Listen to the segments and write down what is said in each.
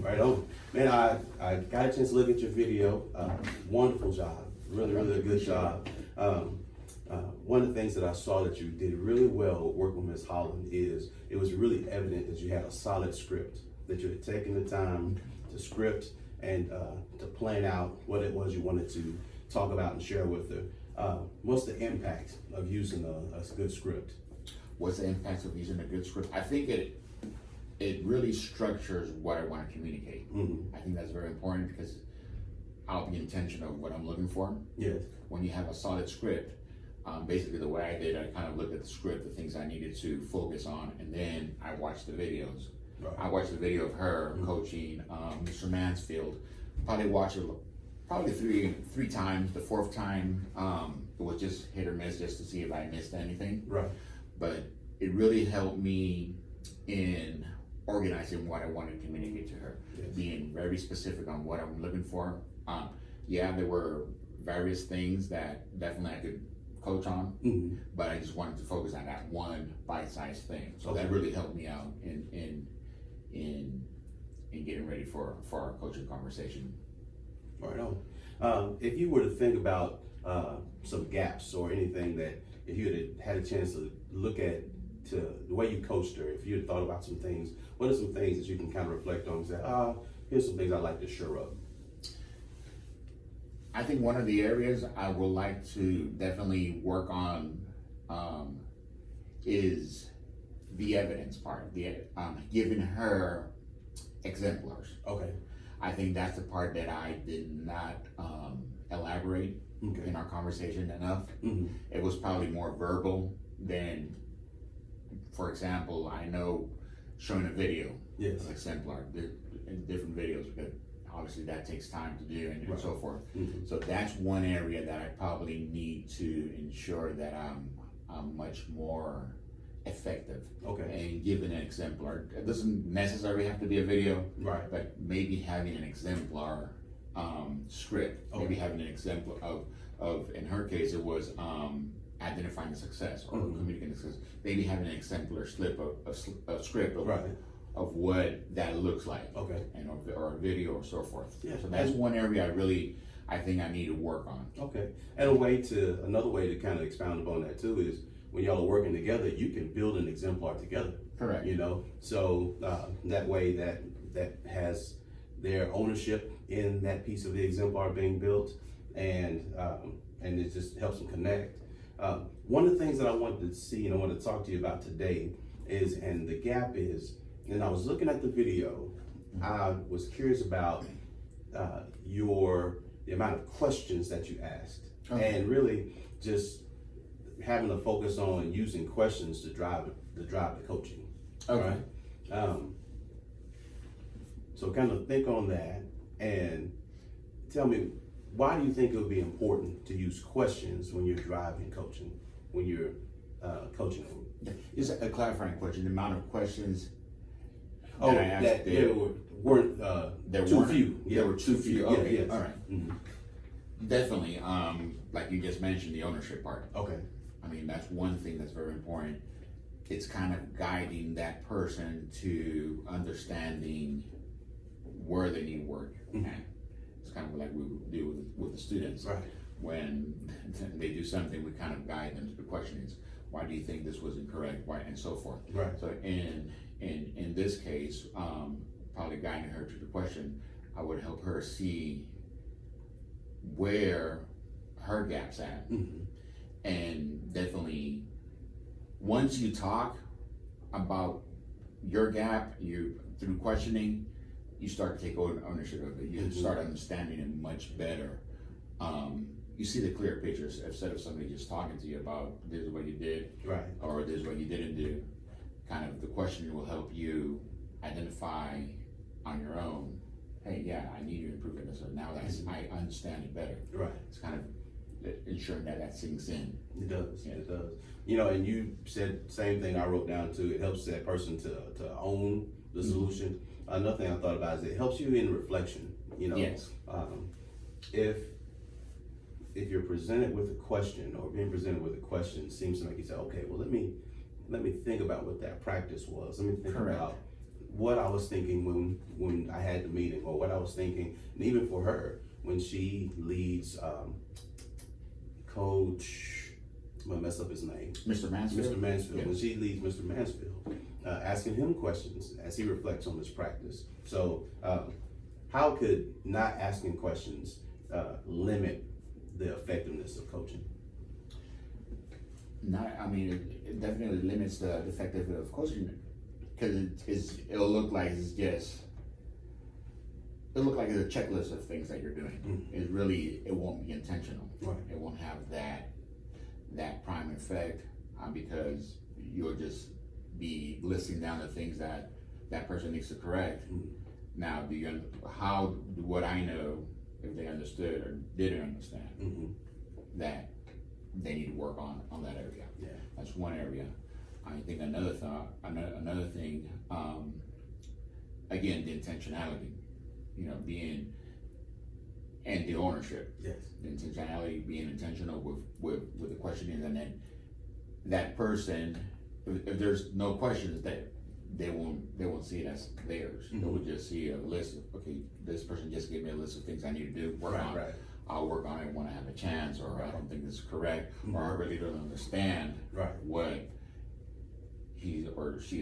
Right on. Man, I got a chance to look at your video. Wonderful job. Really a good job. One of the things that I saw that you did really well working with Ms. Holland is it was really evident that you had a solid script, that you had taken the time to script and to plan out what it was you wanted to talk about and share with her. What's the impact of using a good script? What's the impact of using a good script? I think it really structures what I want to communicate. Mm-hmm. I think that's very important because I'll be intentional of what I'm looking for. Yes. When you have a solid script, basically the way I did, I kind of looked at the script, the things I needed to focus on, and then I watched the videos. Right. I watched the video of her coaching Mr. Mansfield. Probably watched it three times. The fourth time it was just hit or miss, just to see if I missed anything. Right. But it really helped me in organizing what I wanted to communicate to her, Yes. being very specific on what I'm looking for. Yeah, there were various things that definitely I could coach on, Mm-hmm. but I just wanted to focus on that one bite-sized thing. So Okay. that really helped me out in getting ready for our coaching conversation. Right on. If you were to think about some gaps or anything that if you had a chance to look at to the way you coached her, if you had thought about some things, what are some things that you can kind of reflect on and say, here's some things I'd like to shore up? I think one of the areas I would like to definitely work on is the evidence part, giving her exemplars. Okay. I think that's the part that I did not elaborate in our conversation enough. Mm-hmm. It was probably more verbal than, for example, I know showing a video, Yes. exemplar, different videos, because obviously that takes time to do and Right. so forth. Mm-hmm. So that's one area that I probably need to ensure that I'm much more effective. Okay. And giving an exemplar. It doesn't necessarily have to be a video, Right. but maybe having an exemplar script, Okay. maybe having an exemplar of in her case it was identifying the success or Mhm. communicating success. Maybe having an exemplar slip of script of, Right. of what that looks like, Okay. and or a video or so forth. Yeah. So that's one area I think I need to work on. Okay. And another way to kind of expound upon that too is when y'all are working together, you can build an exemplar together. Correct. You know, so that way that has their ownership in that piece of the exemplar being built, and it just helps them connect. One of the things that I wanted to see and I wanted to talk to you about today is, and the gap is, and I was looking at the video, I was curious about the amount of questions that you asked, and really just having a focus on using questions to drive the coaching. Okay. Right? So kind of think on that and tell me, why do you think it would be important to use questions when you're driving coaching, when you're coaching? Just a clarifying question: the amount of questions Oh, that I asked that there weren't there too weren't- few. There were too few. Yeah, Okay, yes. all right. Mhm. Definitely. Like you just mentioned, the ownership part. Okay. I mean, that's one thing that's very important. It's kind of guiding that person to understanding where they need work. Mhm. And it's kind of like we would do with the students. Right. When they do something, we kind of guide them to the question is, why do you think this was incorrect? Why, and so forth. Right. So in this case, probably guiding her to the question, I would help her see where her gaps at. Mhm. And definitely, once you talk about your gap, through questioning, you start to take ownership of it. You Mhm. start understanding it much better. You see the clear pictures instead of somebody just talking to you about this is what you did Right. or this is what you didn't do. Kind of the questioning will help you identify on your own, hey, yeah, I need to improve in this. So now that I understand it better. Right. It's kind of ensuring that sinks in. It does. Yeah. It does. You know, and you said same thing I wrote down too. It helps that person to own the Mhm. solution. Another thing I thought about is it helps you in reflection. You know, Yes. If you're presented with a question or being presented with a question, it seems like you say, okay, well let me think about what that practice was. Let me think Correct. about what I was thinking when I had the meeting, or what I was thinking, and even for her when she leads Coach, I'm gonna mess up his name. Mr. Mansfield. Mr. Mansfield. Yes. When she leads Mr. Mansfield, asking him questions as he reflects on his practice. So, how could not asking questions limit the effectiveness of coaching? I mean, it definitely limits the effectiveness of coaching, because it'll look like it's a checklist of things that you're doing. It won't be intentional. Right. It won't have that prime effect, because you'll just be listing down the things that person needs to correct. Now, how would I know if they understood or didn't understand that they need to work on that area? Yeah. That's one area. I think another thing, again, the intentionality, being, and the ownership. Yes. The intentionality, being intentional with the questioning, and then that person, if there's no questions, that they won't see it as theirs. They will just see a list of, okay, this person just gave me a list of things I need to do, work on. Right. I'll work on it when I have a chance, or I don't think this is correct, or I really don't understand what he's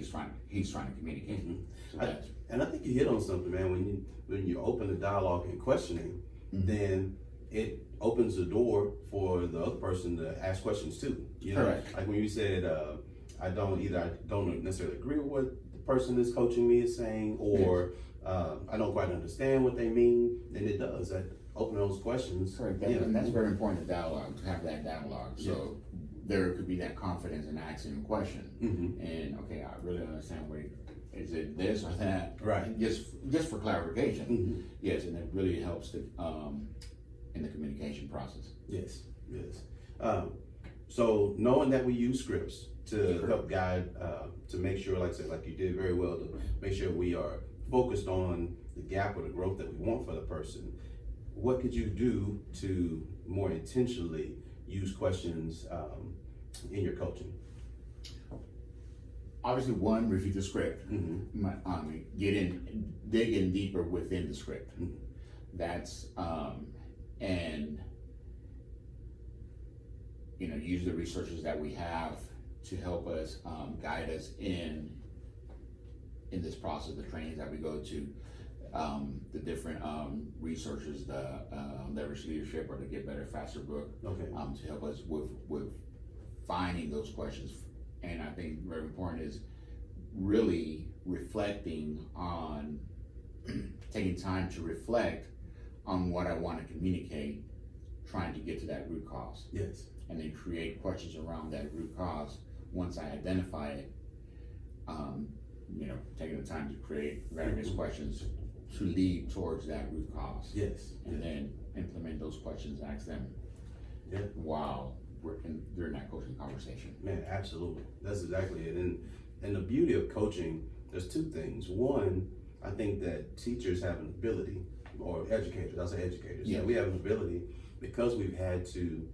trying to communicate. So and I think you hit on something, man. When you open the dialogue and questioning, then it opens the door for the other person to ask questions too. Correct. Like when you said, I don't necessarily agree with what the person is coaching me is saying, or I don't quite understand what they mean. Then it does open those questions. Correct. And that's very important, to have that dialogue. So there could be that confidence in asking a question. And okay, I really understand is it this or that? Right. Just for clarification. Yes, and it really helps in the communication process. Yes. So knowing that we use scripts to help guide, to make sure, like I said, like you did very well, to make sure we are focused on the gap or the growth that we want for the person. What could you do to more intentionally use questions in your coaching? Obviously, one, review the script. Dig in deeper within the script. That's and use the resources that we have to help us, guide us in this process, the trainings that we go to, the different resources, the Leverage Leadership or the Get Better Faster book, to help us with finding those questions. And I think very important is really reflecting on, taking time to reflect on what I want to communicate, trying to get to that root cause. Yes. And then create questions around that root cause. Once I identify it, taking the time to create various questions to lead towards that root cause. Yes. And then implement those questions, ask them while during that coaching conversation. Man, absolutely. That's exactly it. And the beauty of coaching, there's two things. One, I think that teachers have an ability, or educators, I'll say educators, we have an ability, because we've had to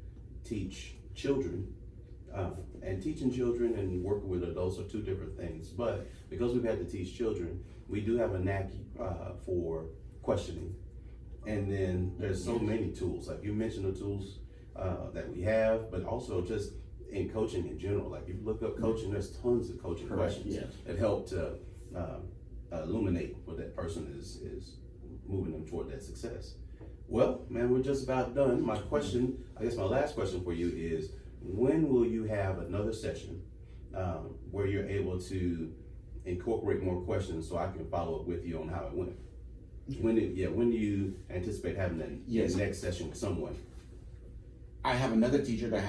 teach children, and teaching children and working with adults are two different things. But because we've had to teach children, we do have a knack for questioning. And then there's so many tools, like you mentioned the tools that we have, but also just in coaching in general. Like if you look up coaching, there's tons of coaching questions that help to illuminate what that person is moving them toward that success. Well, man, we're just about done. My last question for you is, when will you have another session where you're able to incorporate more questions so I can follow up with you on how it went? When do you anticipate having that next session with someone? I have another teacher that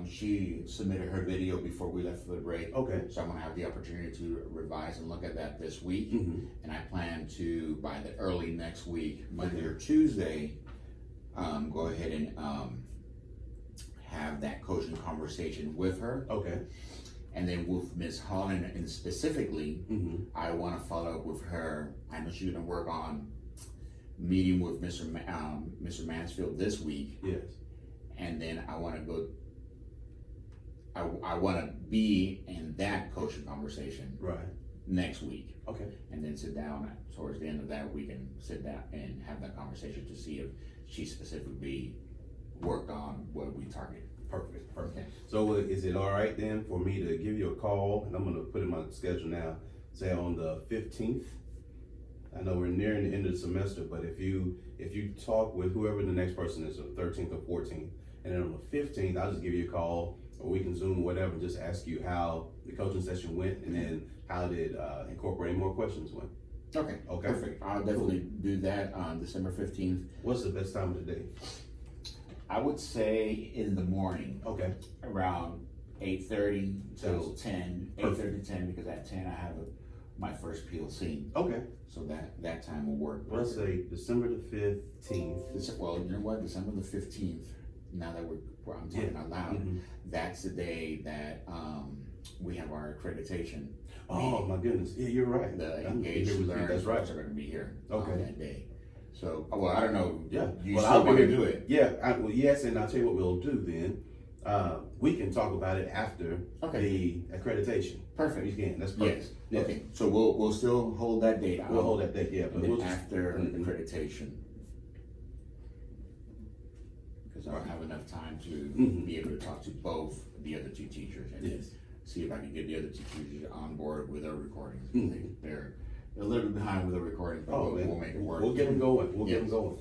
she submitted her video before we left for the break. Okay. So I'm gonna have the opportunity to revise and look at that this week. And I plan to, by the early next week, Monday or Tuesday, go ahead and have that coaching conversation with her. Okay. And then with Ms. Holland, and specifically, I want to follow up with her. I know she's gonna work on meeting with Mr. Mansfield this week. Yes. And then I want to be in that coaching conversation. Right. next week. Okay, And then sit down towards the end of that week and sit down and have that conversation to see if she specifically worked on what we target. perfect, perfect. Okay. So is it all right then for me to give you a call, and I'm gonna put in my schedule now, say on the 15th? I know we're nearing the end of the semester, but if you talk with whoever the next person is, on the 13th or 14th, and then on the 15th, I'll just give you a call, or we can Zoom, whatever, and just ask you how the coaching session went, and then how did incorporating more questions went. Okay. Okay. Perfect. I'll definitely do that on December 15th. What's the best time of the day? I would say in the morning, Okay, around 8:30 till Sounds 10, perfect. 8:30 to 10, because at 10 I have my first PLC, okay. so that time will work. Let's say December the 15th. Well, you know what, December the 15th, now that I'm talking out loud, Mhm. that's the day that we have our accreditation. Oh my goodness, yeah, you're right. The I'm engaged here with you. learners That's right. are going to be here Okay. on that day. So, well, I don't know. Yeah. You Well, still I'll be want to here. do it? Yeah, well, yes, and I'll tell you what we'll do then. We can talk about it after Okay. the accreditation. Perfect. We can, that's perfect. Yes. Yeah. Okay. So we'll still hold that date out. We'll hold that date, yeah, but And then we'll just, after Mhm. accreditation, because I'll have enough time to Mhm. be able to talk to both the other two teachers and Yes. see if I can get the other two teachers on board with their recordings. Mhm. They're a little bit behind with the recordings, but Oh, man. we'll make it work. We'll get them going, we'll get them Yes. going.